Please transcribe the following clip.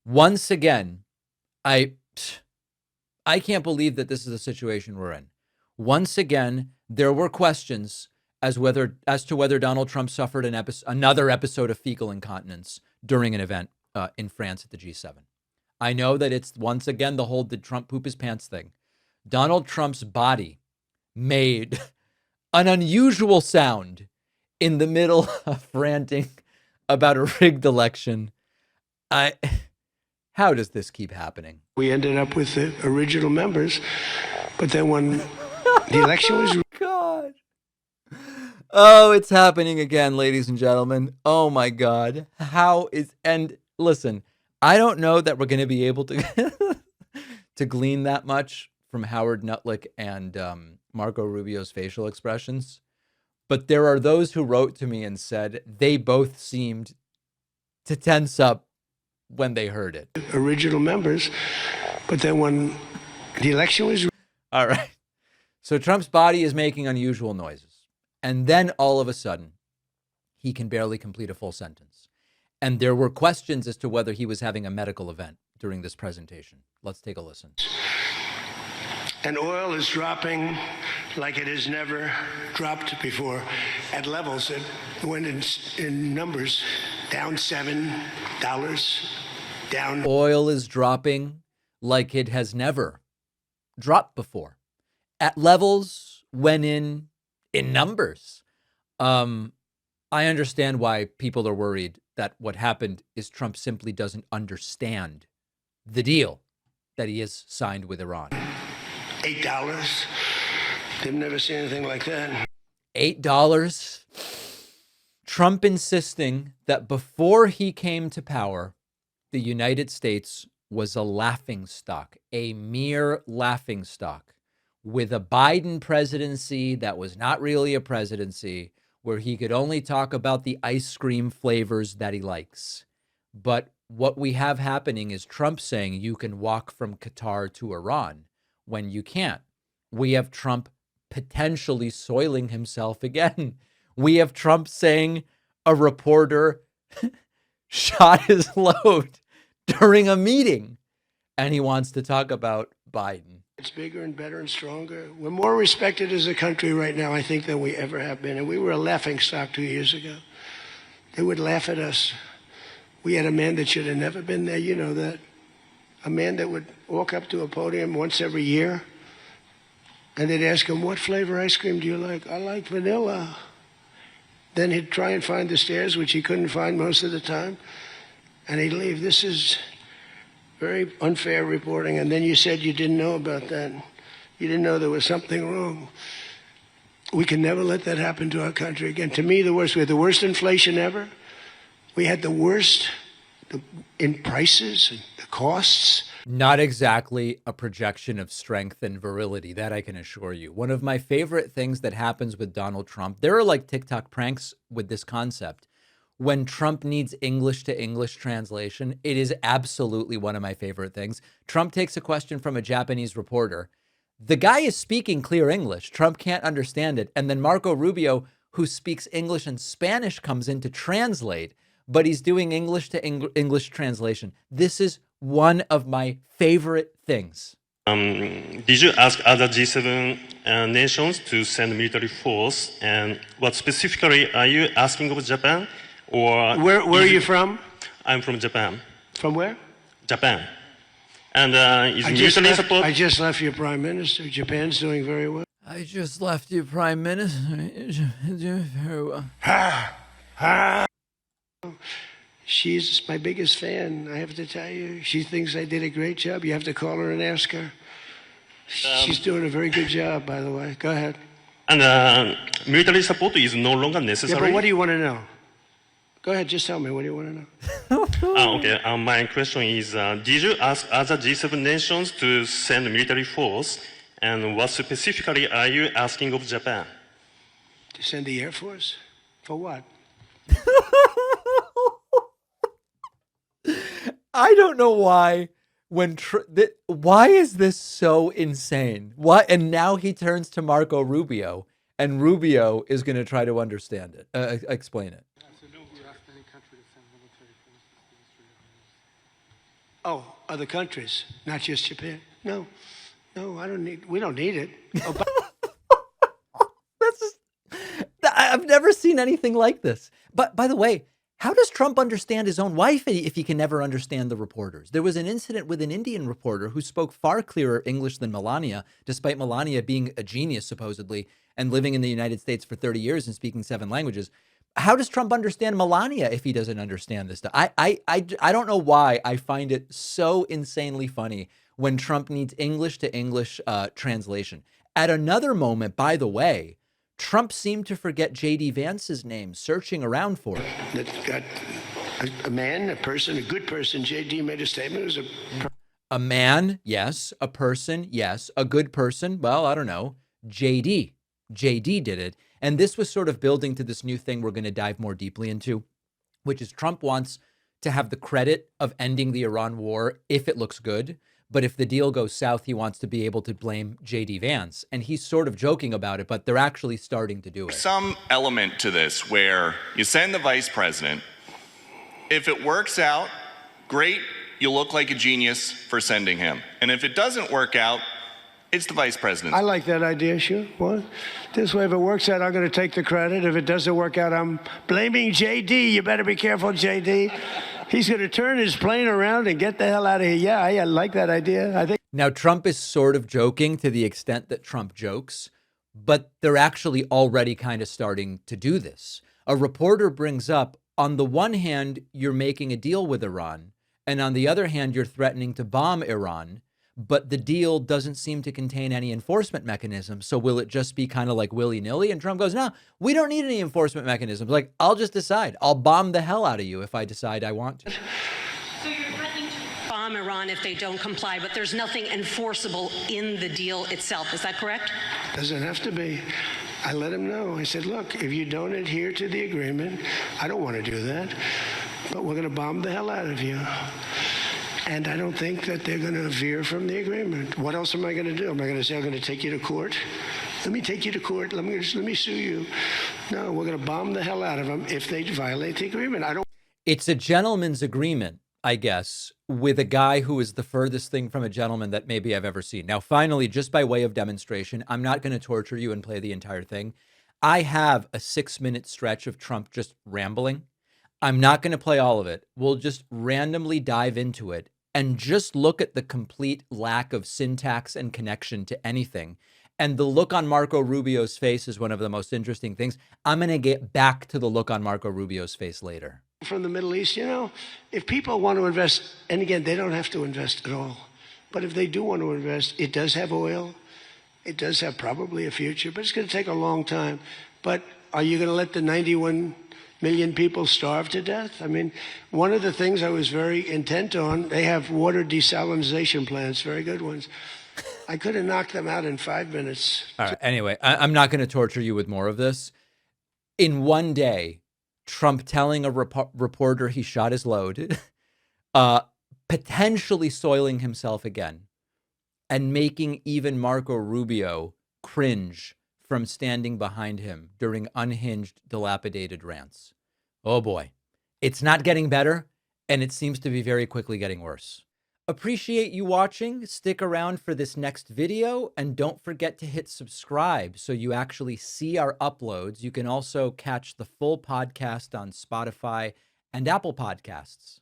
Once again, I can't believe that this is the situation we're in. Once again, there were questions as to whether Donald Trump suffered another episode of fecal incontinence during an event in France at the G7. I know that it's once again the whole "did Trump poop his pants" thing. Donald Trump's body made an unusual sound in the middle of ranting about a rigged election. How does this keep happening? We ended up with the original members, but then when the election was... God. Oh, it's happening again, ladies and gentlemen. Oh my God. And listen, I don't know that we're going to be able to to glean that much from Howard Nutlick and Marco Rubio's facial expressions. But there are those who wrote to me and said they both seemed to tense up when they heard it. Original members, but then when the election was... All right. So Trump's body is making unusual noises. And then all of a sudden, he can barely complete a full sentence. And there were questions as to whether he was having a medical event during this presentation. Let's take a listen. And oil is dropping like it has never dropped before at levels that went in numbers down $7, down. Oil is dropping like it has never dropped before at levels when in numbers. I understand why people are worried that what happened is Trump simply doesn't understand the deal that he has signed with Iran. $8. They've never seen anything like that. $8. Trump insisting that before he came to power, the United States was a laughingstock, a mere laughingstock, with a Biden presidency that was not really a presidency, where he could only talk about the ice cream flavors that he likes. But what we have happening is Trump saying you can walk from Qatar to Iran when you can't. We have Trump potentially soiling himself again. We have Trump saying a reporter shot his load during a meeting, and he wants to talk about Biden. It's bigger and better and stronger. We're more respected as a country right now, I think, than we ever have been. And we were a laughingstock 2 years ago. They would laugh at us. We had a man that should have never been there. You know that. A man that would walk up to a podium once every year, and they'd ask him, "What flavor ice cream do you like?" "I like vanilla." Then he'd try and find the stairs, which he couldn't find most of the time, and he'd leave. This is very unfair reporting. And then you said you didn't know about that. You didn't know there was something wrong. We can never let that happen to our country again. To me, the worst. We had the worst inflation ever. We had the worst in prices and the costs. Not exactly a projection of strength and virility, that I can assure you. One of my favorite things that happens with Donald Trump, there are like TikTok pranks with this concept. When Trump needs English to English translation, it is absolutely one of my favorite things. Trump takes a question from a Japanese reporter. The guy is speaking clear English. Trump can't understand it. And then Marco Rubio, who speaks English and Spanish, comes in to translate, but he's doing English to English translation. This is one of my favorite things. Did you ask other G7 nations to send military force? And what specifically are you asking of Japan? Or Where are you from? I'm from Japan. From where? Japan. And is military support? I just left your prime minister. Japan's doing very well. I just left you, Prime Minister. Very well. She's my biggest fan, I have to tell you. She thinks I did a great job. You have to call her and ask her. She's doing a very good job, by the way. Go ahead. And military support is no longer necessary? Yeah, but what do you want to know? Go ahead, just tell me. What do you want to know? Okay, my question is, did you ask other G7 nations to send military force? And what specifically are you asking of Japan? To send the Air Force? For what? I don't know why. Why is this so insane? Why? And now he turns to Marco Rubio, and Rubio is going to try to understand it, explain it. Oh, other countries, not just Japan. No, we don't need it. Oh, That's just, I've never seen anything like this. But by the way, how does Trump understand his own wife if he can never understand the reporters? There was an incident with an Indian reporter who spoke far clearer English than Melania, despite Melania being a genius, supposedly, and living in the United States for 30 years and speaking 7 languages. How does Trump understand Melania if he doesn't understand this stuff? I don't know why I find it so insanely funny when Trump needs English to English translation. At another moment, by the way, Trump seemed to forget JD Vance's name, searching around for it. That's got a man, a person, a good person. JD made a statement. It was A man, yes. A person, yes. A good person, well, I don't know. JD did it. And this was sort of building to this new thing we're going to dive more deeply into, which is Trump wants to have the credit of ending the Iran war if it looks good. But if the deal goes south, he wants to be able to blame JD Vance. And he's sort of joking about it, but they're actually starting to do it. Some element to this where you send the vice president. If it works out, great, you look like a genius for sending him. And if it doesn't work out, it's the vice president. I like that idea, sure. What? This way, if it works out, I'm going to take the credit. If it doesn't work out, I'm blaming JD. You better be careful, JD. He's going to turn his plane around and get the hell out of here. Yeah, I like that idea. I think. Now, Trump is sort of joking to the extent that Trump jokes, but they're actually already kind of starting to do this. A reporter brings up, on the one hand, you're making a deal with Iran, and on the other hand, you're threatening to bomb Iran, but the deal doesn't seem to contain any enforcement mechanism. So will it just be kind of like willy-nilly? And Trump goes, no, we don't need any enforcement mechanisms. Like, I'll just decide. I'll bomb the hell out of you if I decide I want to. So you're threatening to bomb Iran if they don't comply, but there's nothing enforceable in the deal itself. Is that correct? Doesn't have to be. I let him know. I said, look, if you don't adhere to the agreement, I don't want to do that, but we're going to bomb the hell out of you. And I don't think that they're going to veer from the agreement. What else am I going to do? Am I going to say I'm going to take you to court? Let me take you to court. Let me sue you. No, we're going to bomb the hell out of them if they violate the agreement. I don't. It's a gentleman's agreement, I guess, with a guy who is the furthest thing from a gentleman that maybe I've ever seen. Now, finally, just by way of demonstration, I'm not going to torture you and play the entire thing. I have a 6-minute stretch of Trump just rambling. I'm not going to play all of it. We'll just randomly dive into it and just look at the complete lack of syntax and connection to anything. And the look on Marco Rubio's face is one of the most interesting things. I'm going to get back to the look on Marco Rubio's face later. From the Middle East, if people want to invest, and again, they don't have to invest at all, but if they do want to invest, it does have oil. It does have probably a future, but it's going to take a long time. But are you going to let the 91 million people starve to death? I mean, one of the things I was very intent on, they have water desalination plants, very good ones. I could have knocked them out in 5 minutes. All right. Anyway, I'm not going to torture you with more of this. In one day, Trump telling a reporter he shot his load, potentially soiling himself again, and making even Marco Rubio cringe from standing behind him during unhinged, dilapidated rants. Oh boy, it's not getting better, and it seems to be very quickly getting worse. Appreciate you watching. Stick around for this next video, and don't forget to hit subscribe so you actually see our uploads. You can also catch the full podcast on Spotify and Apple Podcasts.